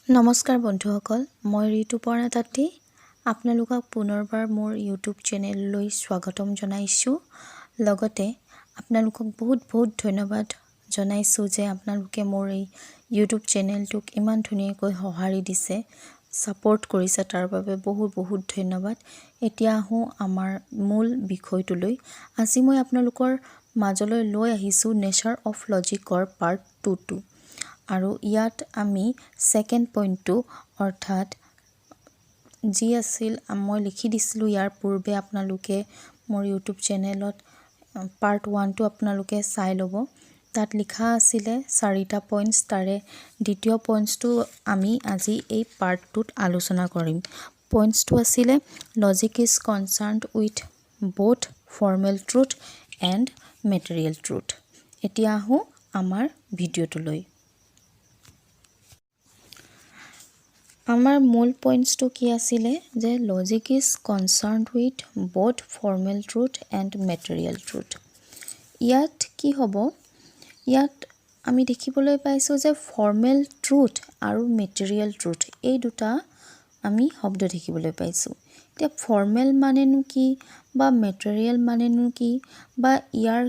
নমস্কাৰ বন্ধুসকল, মই ঋতুপৰ্ণা তাঁতী আপোনালোকক পুনৰবাৰ মোৰ ইউটিউব চেনেললৈ স্বাগতম জনাইছোঁ। লগতে আপোনালোকক বহুত ধন্যবাদ জনাইছোঁ যে আপোনালোকে মোৰ এই ইউটিউব চেনেলটোক ইমান ধুনীয়াকৈ সঁহাৰি দিছে, ছাপোৰ্ট কৰিছে, তাৰ বাবে বহুত ধন্যবাদ। এতিয়া আহোঁ আমাৰ মূল বিষয়টোলৈ। আজি মই আপোনালোকৰ মাজলৈ লৈ আহিছোঁ নেচাৰ অফ লজিকৰ পাৰ্ট 2 আৰু ইয়াত আমি ছেকেণ্ড পইণ্টটো অৰ্থাৎ যি আছিল মই লিখি দিছিলোঁ ইয়াৰ পূৰ্বে আপোনালোকে মোৰ ইউটিউব চেনেলত পাৰ্ট 1টো আপোনালোকে চাই ল'ব। তাত লিখা আছিলে 4টা পইণ্টছ, তাৰে দ্বিতীয় পইণ্টছটো আমি আজি এই পাৰ্টটোত আলোচনা কৰিম। পইণ্টছটো আছিলে logic is concerned with both formal truth and material truth. এতিয়া আহোঁ আমাৰ ভিডিঅ'টোলৈ। আমাৰ মূল পইণ্টছটো কি আছিলে যে logic is concerned with both formal truth and material truth. ইয়াত কি হ'ব, ইয়াত আমি দেখিবলৈ পাইছোঁ যে ফৰ্মেল ট্ৰুথ আৰু মেটেৰিয়েল ট্ৰুথ এই দুটা আমি শব্দ দেখিবলৈ পাইছোঁ। এতিয়া ফৰ্মেল মানেনো কি বা মেটেৰিয়েল মানেনো কি বা ইয়াৰ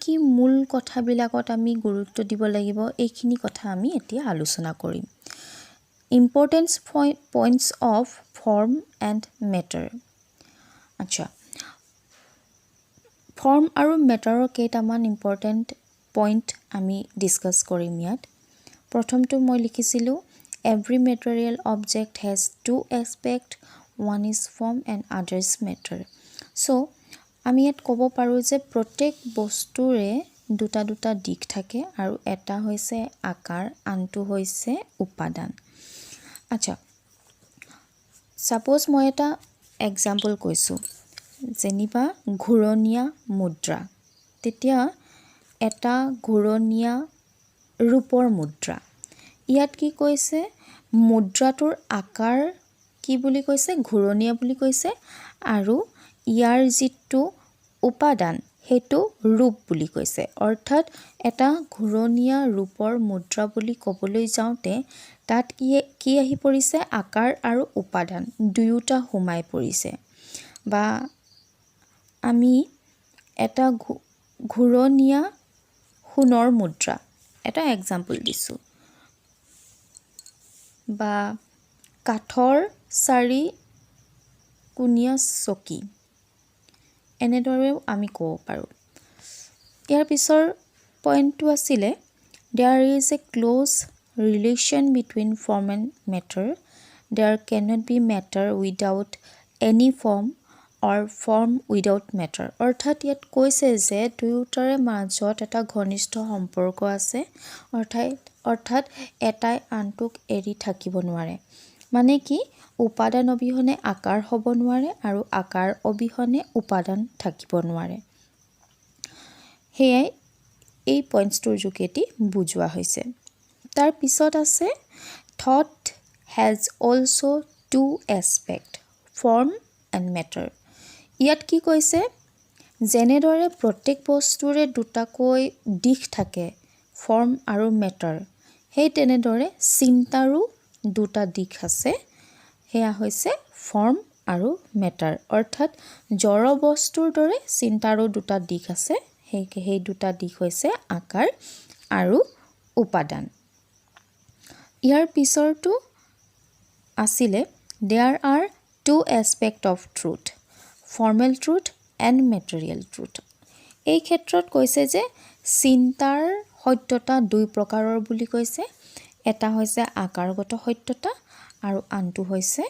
কি মূল কথাবিলাকত আমি গুৰুত্ব দিব লাগিব, এইখিনি কথা আমি এতিয়া আলোচনা কৰিম। Importance points of form and matter. আচ্ছা, ফৰ্ম আৰু মেটাৰৰ কেইটামান ইম্পৰ্টেণ্ট পইণ্ট আমি ডিছকাছ কৰিম ইয়াত। প্ৰথমটো মই লিখিছিলোঁ every material object has two aspect, one is form and other is matter. So' আমি ইয়াত ক'ব পাৰোঁ যে প্ৰত্যেক বস্তুৰে দুটা দিশ থাকে আৰু এটা হৈছে আকাৰ, আনটো হৈছে উপাদান। আচ্ছা, ছাপ'জ মই এটা এক্সাম্পল কৈছোঁ, যেনিবা ঘূৰণীয়া মুদ্ৰা। তেতিয়া এটা ঘূৰণীয়া ৰূপৰ মুদ্ৰা। ইয়াত কি কৈছে, মুদ্ৰাটোৰ আকাৰ কি বুলি কৈছে, ঘূৰণীয়া বুলি কৈছে, আৰু ইয়াৰ যিটো উপাদান সেইটো ৰূপ বুলি কৈছে। অৰ্থাৎ এটা ঘূৰণীয়া ৰূপৰ মুদ্ৰা বুলি ক'বলৈ যাওঁতে তাত কি আহি পৰিছে, আকাৰ আৰু উপাদান দুয়োটা সোমাই পৰিছে। বা আমি এটা ঘূৰণীয়া সোণৰ মুদ্ৰা, এটা এক্সাম্পল দিছোঁ, বা কাঠৰ 4কোণীয়া চকী, এনেদৰেও আমি ক'ব পাৰোঁ। ইয়াৰ পিছৰ পইণ্টটো আছিলে there is a close relation between form and matter, there cannot be matter without any form or form without matter. অৰ্থাৎ ইয়াত কৈছে যে দুয়োটাৰে মাজত এটা ঘনিষ্ঠ সম্পৰ্ক আছে, অৰ্থাৎ এটাই আনটোক এৰি থাকিব নোৱাৰে। মানে কি, উপাদান অবিহনে আকাৰ হ'ব নোৱাৰে আৰু আকাৰ অবিহনে উপাদান থাকিব নোৱাৰে। সেয়াই এই পইণ্টছটোৰ যোগেদি বুজোৱা হৈছে। তাৰ পিছত আছে thought has also' two aspect, form and matter. ইয়াত কি কৈছে, যেনেদৰে প্ৰত্যেক বস্তুৰে দুটাকৈ দিশ থাকে, ফৰ্ম আৰু মেটাৰ, সেই তেনেদৰে চিন্তাৰো দুটা দিশ আছে, সেয়া হৈছে ফৰ্ম আৰু মেটাৰ। অৰ্থাৎ জড় বস্তুৰ দৰে চিন্তাৰো দুটা দিশ আছে, সেই দুটা দিশ হৈছে আকাৰ আৰু উপাদান। ইয়াৰ পিছৰটো আছিলে there are two aspect of truth, formal truth and material truth. এই ক্ষেত্ৰত কৈছে যে চিন্তাৰ সত্যতা দুই প্ৰকাৰৰ বুলি কৈছে। এটা হৈছে আকাৰগত সত্যতা আৰু আনটো হৈছে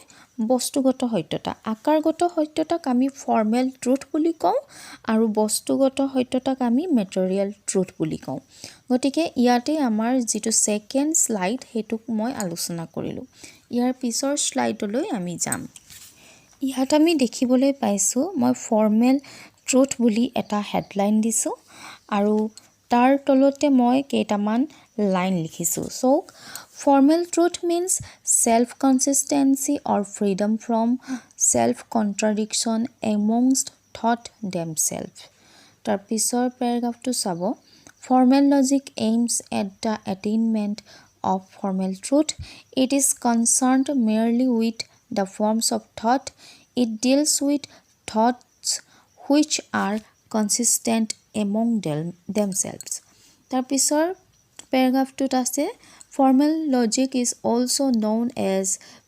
বস্তুগত সত্যতা। আকাৰগত সত্যতাক আমি ফৰ্মেল ট্ৰুথ বুলি কওঁ আৰু বস্তুগত সত্যতাক আমি মেটেৰিয়েল ট্ৰুথ বুলি কওঁ। গতিকে ইয়াতে আমাৰ যিটো ছেকেণ্ড শ্লাইড সেইটোক মই আলোচনা কৰিলোঁ। ইয়াৰ পিছৰ শ্লাইডলৈ আমি যাম। ইয়াত আমি দেখিবলৈ পাইছোঁ মই ফৰ্মেল ট্ৰুথ বুলি এটা হেডলাইন দিছোঁ আৰু তাৰ তলতে মই কেইটামান লাইন লিখিছোঁ। চাওক, formal truth means self consistency or freedom from self contradiction amongst thought themselves. তাৰপিছৰ পেৰাগ্ৰাফটো চাব, formal logic aims at the attainment of formal truth. It is concerned merely with the forms of thought. It deals with thoughts which are consistent among themselves. তাৰপিছৰ পেৰাগ্ৰাফটোত আছে formal logic is also known as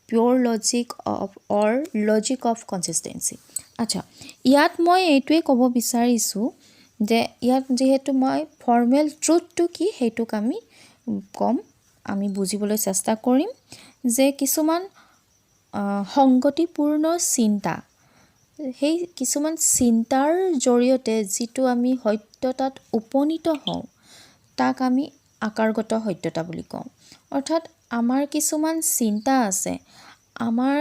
pure logic or logic of consistency. আচ্ছা, ইয়াত মই এইটোৱে ক'ব বিচাৰিছোঁ যে ইয়াত যেহেতু মই ফৰ্মেল ট্ৰুথটো কি সেইটোক আমি বুজিবলৈ চেষ্টা কৰিম যে কিছুমান সংগতিপূৰ্ণ চিন্তা, সেই কিছুমান চিন্তাৰ জৰিয়তে যিটো আমি সত্যতাত উপনীত হওঁ তাক আমি আকাৰগত সত্যতা বুলি কওঁ। অৰ্থাৎ আমাৰ কিছুমান চিন্তা আছে, আমাৰ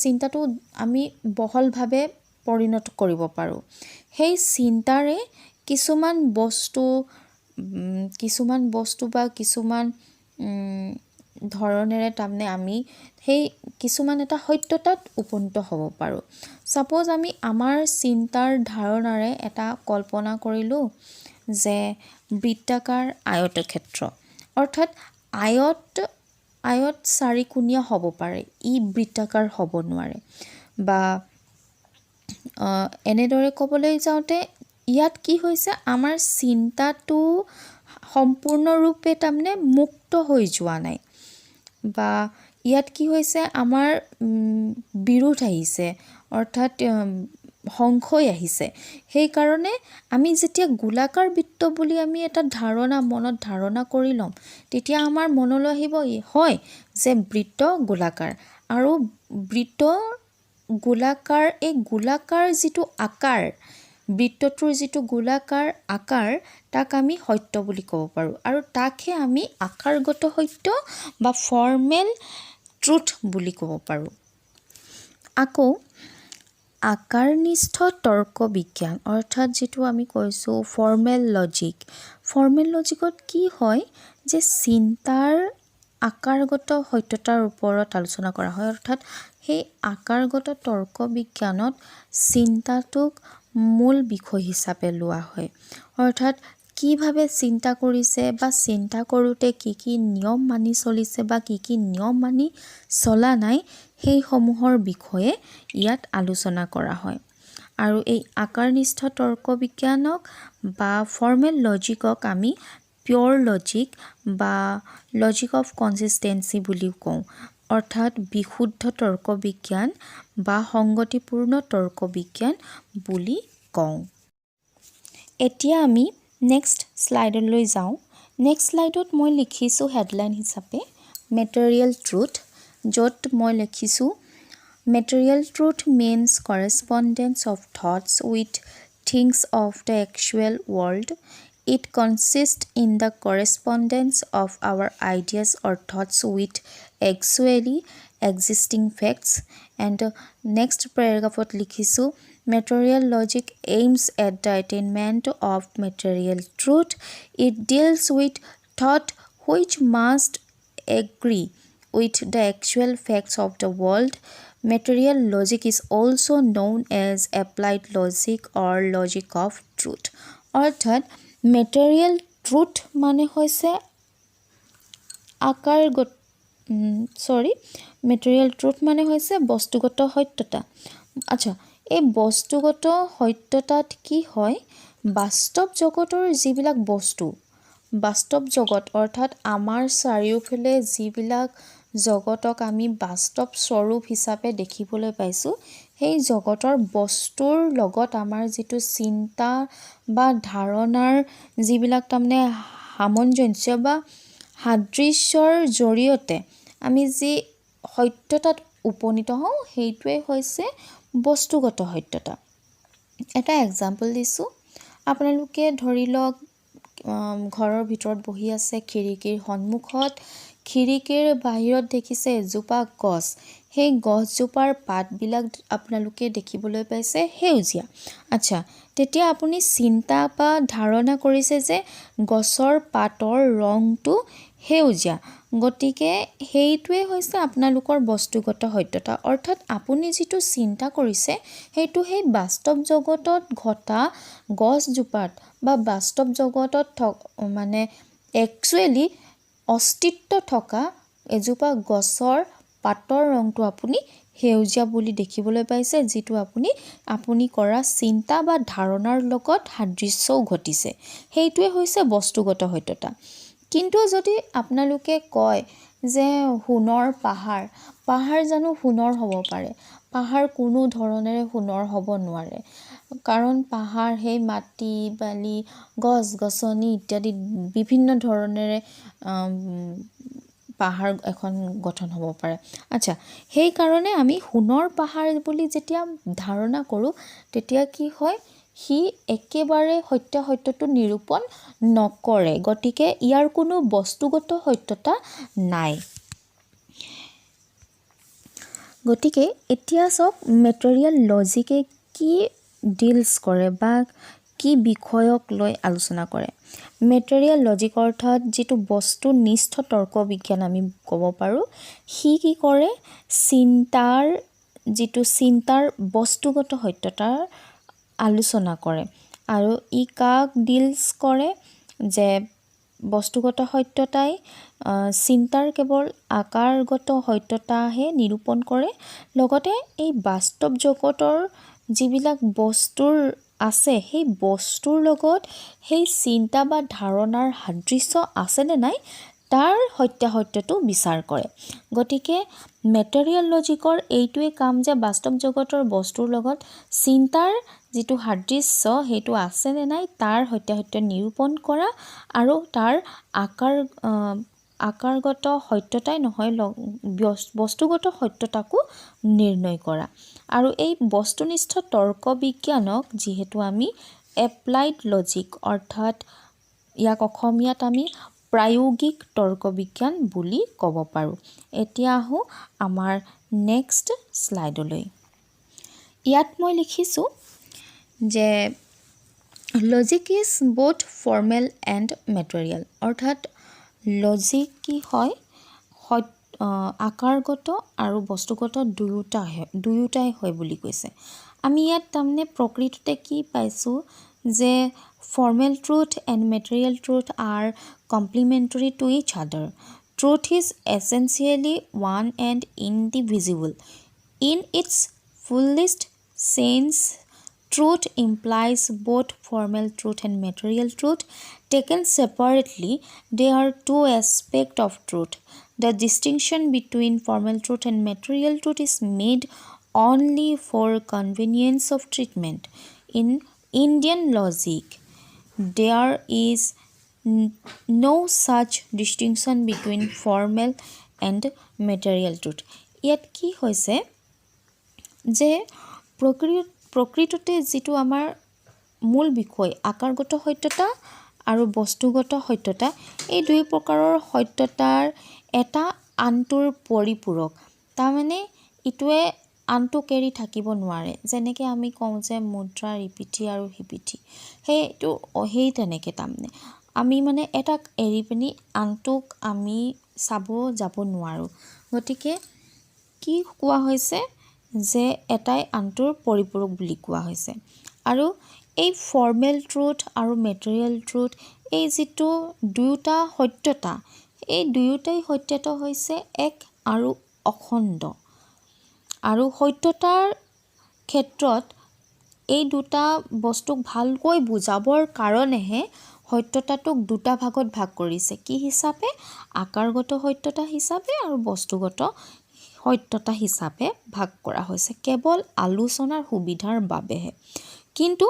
চিন্তাটো আমি বহলভাৱে পৰিণত কৰিব পাৰোঁ। সেই চিন্তাৰে কিছুমান বস্তু বা কিছুমান ধৰণেৰে তাৰমানে আমি সেই কিছুমান এটা সত্যতাত উপনীত হ'ব পাৰোঁ। ছাপ'জ আমি আমাৰ চিন্তাৰ ধাৰণাৰে এটা কল্পনা কৰিলোঁ যে বৃত্তাকাৰ আয়তক্ষেত্ৰ, অৰ্থাৎ আয়ত চাৰিকোণীয়া হ'ব পাৰে, ই বৃত্তাকাৰ হ'ব নোৱাৰে। বা এনেদৰে ক'বলৈ যাওঁতে ইয়াত কি হৈছে, আমাৰ চিন্তাটো সম্পূৰ্ণৰূপে তাৰমানে মুক্ত হৈ যোৱা নাই, বা ইয়াত কি হৈছে আমাৰ বিৰোধ আহিছে, অৰ্থাৎ সংশয় আহিছে। সেইকাৰণে আমি যেতিয়া গোলাকাৰ বৃত্ত বুলি আমি এটা মনত ধাৰণা কৰি ল'ম, তেতিয়া আমাৰ মনলৈ আহিব হয় যে বৃত্ত গোলাকাৰ, আৰু বৃত্ত গোলাকাৰ, এই গোলাকাৰ যিটো আকাৰ, বৃত্তটোৰ যিটো গোলাকাৰ আকাৰ, তাক আমি সত্য বুলি ক'ব পাৰোঁ, আৰু তাকহে আমি আকাৰগত সত্য বা ফৰ্মেল ট্ৰুথ বুলি ক'ব পাৰোঁ। আকৌ আকাৰনিষ্ঠ তৰ্ক বিজ্ঞান, অৰ্থাৎ যিটো আমি কৈছোঁ ফৰ্মেল লজিকত কি হয় যে চিন্তাৰ আকাৰগত সত্যতাৰ ওপৰত আলোচনা কৰা হয়। অৰ্থাৎ সেই আকাৰগত তৰ্ক বিজ্ঞানত চিন্তাটোক মূল বিষয় হিচাপে লোৱা হয়। অৰ্থাৎ কিভাৱে চিন্তা কৰিছে বা চিন্তা কৰোঁতে কি কি নিয়ম মানি চলিছে বা কি কি নিয়ম মানি চলা নাই, সেইসমূহৰ বিষয়ে ইয়াত আলোচনা কৰা হয়। আৰু এই আকাৰনিষ্ঠ তৰ্ক বিজ্ঞানক বা ফৰ্মেল লজিকক আমি পিয়ৰ লজিক বা লজিক অফ কনচিষ্টেঞ্চি বুলিও কওঁ, অৰ্থাৎ বিশুদ্ধ তৰ্ক বিজ্ঞান বা সংগতিপূৰ্ণ তৰ্ক বিজ্ঞান বুলি কওঁ। এতিয়া আমি নেক্সট শ্লাইডলৈ যাওঁ। নেক্সট শ্লাইডত মই লিখিছোঁ হেডলাইন হিচাপে মেটেৰিয়েল ট্ৰুথ, য'ত মই লিখিছোঁ Material truth means correspondence of thoughts with things of the actual world. It consists in the correspondence of our ideas or thoughts with actually existing facts. And next paragraph likhisu material logic aims at the attainment of material truth. It deals with thought which must agree with the actual facts of the world. Material logic is also known as applied logic or logic of truth. অৰ্থাৎ material truth মানে হৈছে material truth মানে হৈছে বস্তুগত সত্যতা। আচ্ছা, এই বস্তুগত সত্যতাত কি হয়, বাস্তৱ জগতৰ যিবিলাক বস্তু, বাস্তৱ জগত অৰ্থাৎ আমাৰ চাৰিওফালে যিবিলাক জগতক আমি বাস্তৱ স্বৰূপ হিচাপে দেখিবলৈ পাইছোঁ, সেই জগতৰ বস্তুৰ লগত আমাৰ যিটো চিন্তা বা ধাৰণাৰ যিবিলাক তাৰমানে সামঞ্জস্য বা সাদৃশ্যৰ জৰিয়তে আমি যি সত্যতাত উপনীত হওঁ, সেইটোৱে হৈছে বস্তুগত সত্যতা। এটা এক্সাম্পল দিছোঁ, আপোনালোকে ধৰি লওক ঘৰৰ ভিতৰত বহি আছে, খিৰিকীৰ সন্মুখত, খিৰিকীৰ বাহিৰত দেখিছে এজোপা গছ, সেই গছজোপাৰ পাতবিলাক আপোনালোকে দেখিবলৈ পাইছে সেউজীয়া। আচ্ছা, তেতিয়া আপুনি চিন্তা বা ধাৰণা কৰিছে যে গছৰ পাতৰ ৰংটো সেউজীয়া, গতিকে সেইটোৱে হৈছে আপোনালোকৰ বস্তুগত সত্যতা। অৰ্থাৎ আপুনি যিটো চিন্তা কৰিছে সেইটো সেই বাস্তৱ জগতত ঘটা গছজোপাত বা বাস্তৱ জগতত একচুৱেলি অস্তিত্ব থকা এজোপা গছৰ পাতৰ ৰংটো আপুনি সেউজীয়া বুলি দেখিবলৈ পাইছে, যিটো আপুনি কৰা চিন্তা বা ধাৰণাৰ লগত সাদৃশ্যও ঘটিছে। সেইটোৱে হৈছে বস্তুগত সত্যতা। কিন্তু যদি আপোনালোকে কয় যে সোণৰ পাহাৰ জানো সোণৰ হ'ব পাৰে? পাহাৰ কোনো ধৰণেৰে সোণৰ হ'ব নোৱাৰে, কাৰণ পাহাৰ সেই মাটি বালি গছ-গছনি ইত্যাদি বিভিন্ন ধৰণেৰে পাহাৰ এখন গঠন হ'ব পাৰে। আচ্ছা, সেইকাৰণে আমি সোণৰ পাহাৰ বুলি যেতিয়া ধাৰণা কৰোঁ, তেতিয়া কি হয়, সি একেবাৰে সত্যটো নিৰূপণ নকৰে। গতিকে ইয়াৰ কোনো বস্তুগত সত্যতা নাই। গতিকে এতিয়া চাওক মেটেৰিয়েল লজিকে কি ডিলছ কৰে বা কি বিষয়ক লৈ আলোচনা কৰে। মেটেৰিয়েল লজিক অৰ্থাৎ যিটো বস্তুনিষ্ঠ তৰ্ক বিজ্ঞান আমি ক'ব পাৰোঁ, সি কি কৰে, চিন্তাৰ বস্তুগত সত্যতাৰ আলোচনা কৰে। আৰু ই কাক ডিলছ কৰে, যে বস্তুগত সত্যতাই চিন্তাৰ কেৱল আকাৰগত সত্যতাহে নিৰূপণ কৰে, লগতে এই বাস্তৱ জগতৰ যিবিলাক বস্তুৰ আছে, সেই বস্তুৰ লগত সেই চিন্তা বা ধাৰণাৰ সাদৃশ্য আছেনে নাই তাৰ সত্যটো বিচাৰ কৰে। গতিকে মেটেৰিয়েল লজিকৰ এইটোৱে কাম যে বাস্তৱ জগতৰ বস্তুৰ লগত চিন্তাৰ যিটো সাদৃশ্য সেইটো আছেনে নাই তাৰ সত্য নিৰূপণ কৰা, আৰু তাৰ আকাৰগত সত্যতাই নহয় বস্তুগত সত্যতাকো নিৰ্ণয় কৰা। আৰু এই বস্তুনিষ্ঠ তৰ্ক বিজ্ঞানক যিহেতু আমি এপ্লাইড লজিক অৰ্থাৎ ইয়াক অসমীয়াত আমি প্ৰায়োগিক তৰ্ক বিজ্ঞান বুলি ক'ব পাৰোঁ। এতিয়া আহোঁ আমাৰ নেক্সট শ্লাইডলৈ। ইয়াত মই লিখিছোঁ যে logic is both formal and material, অৰ্থাৎ লজিক কি হয়, আকাৰগত আৰু বস্তুগত দুয়োটাই হয় বুলি কৈছে। আমি ইয়াত তাৰমানে প্ৰকৃততে কি পাইছোঁ, যে formal truth and material truth are complementary to each other. Truth is essentially one and indivisible. In its fullest sense, truth implies both formal truth and material truth. Taken separately, they are two aspects of truth. The distinction between formal truth and material truth is made only for convenience of treatment. In Indian logic, there is no such distinction between formal and material truth. ইয়াত কি হৈছে যে প্ৰকৃততে যিটো আমাৰ মূল বিষয় আকাৰগত সত্যতা আৰু বস্তুগত সত্যতা, এই দুই প্ৰকাৰৰ সত্যতাৰ এটা আনটোৰ পৰিপূৰক। তাৰমানে ইটোৱে আনটোক এৰি থাকিব নোৱাৰে। যেনেকৈ আমি কওঁ যে মুদ্ৰাৰ ইপিঠি আৰু সিপিঠি, সেই তেনেকৈ তাৰমানে আমি মানে এটাক এৰি পিনি আনটোক আমি চাব যাব নোৱাৰোঁ। গতিকে কি কোৱা হৈছে, যে এটাই আনটোৰ পৰিপূৰক বুলি কোৱা হৈছে। আৰু এই ফৰ্মেল ট্ৰুথ আৰু মেটেৰিয়েল ট্ৰুথ, এই যিটো দুয়োটা সত্যতা, এই দুয়োটাই সত্যতা হৈছে এক আৰু অখণ্ড। আৰু সত্যতাৰ ক্ষেত্ৰত এই দুটা বস্তুক ভালকৈ বুজাবৰ কাৰণেহে সত্যতাটোক দুটা ভাগত ভাগ কৰিছে। কি হিচাপে? আকাৰগত সত্যতা হিচাপে আৰু বস্তুগত সত্যতা হিচাপে ভাগ কৰা হৈছে, কেৱল আলোচনাৰ সুবিধাৰ বাবেহে। কিন্তু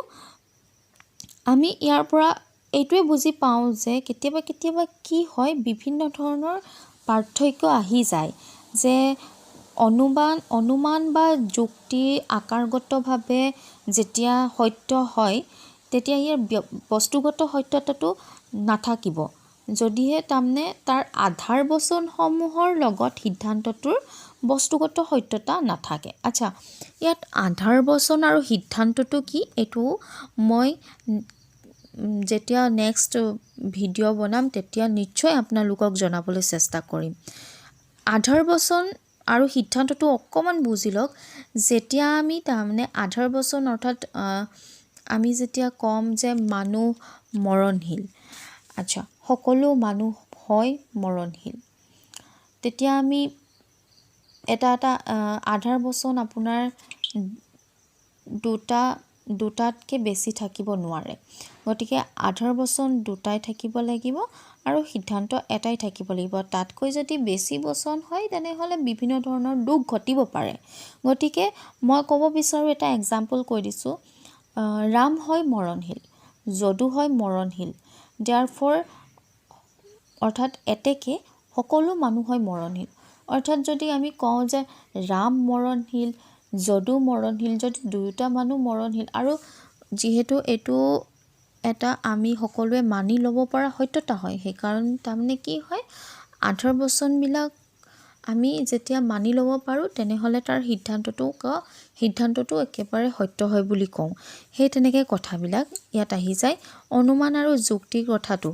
আমি ইয়াৰ পৰা এইটোৱে বুজি পাওঁ যে কেতিয়াবা কি হয়, বিভিন্ন ধৰণৰ পাৰ্থক্য আহি যায়, যে অনুমান বা যুক্তি আকাৰগতভাৱে যেতিয়া সত্য হয়, তেতিয়া ইয়াৰ বস্তুগত সত্যতাটো নাথাকিব, যদিহে তাৰমানে তাৰ আধাৰ বচনসমূহৰ লগত সিদ্ধান্তটোৰ বস্তুগত সত্যতা নাথাকে। আচ্ছা, ইয়াত আধাৰ বচন আৰু সিদ্ধান্তটো কি, এইটো মই যেতিয়া নেক্সট ভিডিঅ' বনাম তেতিয়া নিশ্চয় আপোনালোকক জনাবলৈ চেষ্টা কৰিম। আধাৰ বচন আৰু সিদ্ধান্তটো অকণমান বুজি লওক। যেতিয়া আমি তাৰমানে আধাৰ বচন অৰ্থাৎ আমি যেতিয়া ক'ম যে মানুহ মৰণশীল, আচ্ছা, সকলো মানুহ হয় মৰণশীল। তেতিয়া আমি এটা আধাৰ বচন আপোনাৰ দুটাতকৈ বেছি থাকিব নোৱাৰে। গতিকে আধাৰ বচন দুটাই থাকিব লাগিব আৰু সিদ্ধান্ত এটাই থাকিব লাগিব। তাতকৈ যদি বেছি বচন হয় তেনেহ'লে বিভিন্ন ধৰণৰ দুখ ঘটিব পাৰে। গতিকে মই ক'ব বিচাৰোঁ, এটা এক্সাম্পল কৈ দিছোঁ। ৰাম হয় মৰণশীল, যদু হয় মৰণশীল। দেয়াৰফৰ অৰ্থাৎ এতেকে সকলো মানুহ হয় মৰণশীল। অৰ্থাৎ যদি আমি কওঁ যে ৰাম মৰণশীল, যদু মৰণশীল, যদি দুয়োটা মানুহ মৰণশীল, আৰু যিহেতু এইটো এটা আমি সকলোৱে মানি ল'ব পৰা সত্যতা হয়, সেইকাৰণে তাৰমানে কি হয়, আধাৰ বচনবিলাক আমি যেতিয়া মানি ল'ব পাৰোঁ তেনেহ'লে তাৰ সিদ্ধান্তটো একেবাৰে সত্য হয় বুলি কওঁ। সেই তেনেকৈ কথাবিলাক ইয়াত আহি যায়। অনুমান আৰু যুক্তিৰ কথাটো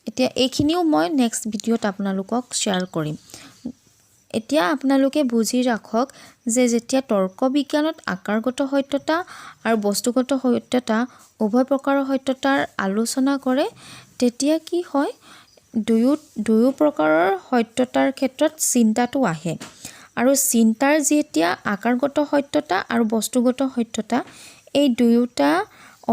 এতিয়া এইখিনিও মই নেক্সট ভিডিঅ'ত আপোনালোকক শ্বেয়াৰ কৰিম। এতিয়া আপোনালোকে বুজি ৰাখক যে যেতিয়া তৰ্ক বিজ্ঞানত আকাৰগত সত্যতা আৰু বস্তুগত সত্যতা উভয় প্ৰকাৰৰ সত্যতাৰ আলোচনা কৰে, তেতিয়া কি হয়, দুয়ো প্ৰকাৰৰ সত্যতাৰ ক্ষেত্ৰত চিন্তাটো আহে। আৰু চিন্তাৰ যেতিয়া আকাৰগত সত্যতা আৰু বস্তুগত সত্যতা, এই দুয়োটা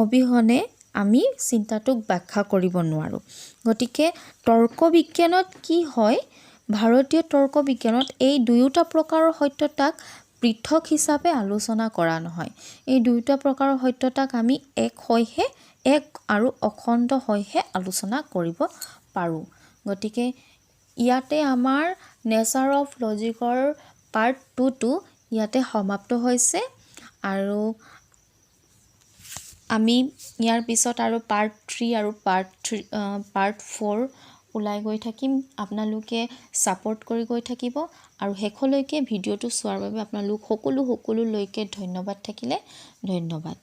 অবিহনে আমি চিন্তাটোক ব্যাখ্যা কৰিব নোৱাৰোঁ। গতিকে তৰ্ক বিজ্ঞানত কি হয়, ভাৰতীয় তৰ্ক বিজ্ঞানত এই দুয়োটা প্ৰকাৰৰ সত্যতাক পৃথক হিচাপে আলোচনা কৰা নহয়। এই দুয়োটা প্ৰকাৰৰ সত্যতাক আমি এক আৰু অখণ্ড হৈহে আলোচনা কৰিব পাৰোঁ। গতিকে ইয়াতে আমাৰ নেচাৰ অফ লজিকৰ পাৰ্ট 2টো ইয়াতে সমাপ্ত হৈছে। আৰু আমি ইয়াৰ পিছত আৰু পাৰ্ট 3 আৰু পাৰ্ট 4 ওলাই গৈ থাকিম। আপোনালোকে ছাপোৰ্ট কৰি গৈ থাকিব আৰু শেষলৈকে ভিডিঅ'টো চোৱাৰ বাবে আপোনালোক সকলোলৈকে ধন্যবাদ থাকিলে। ধন্যবাদ।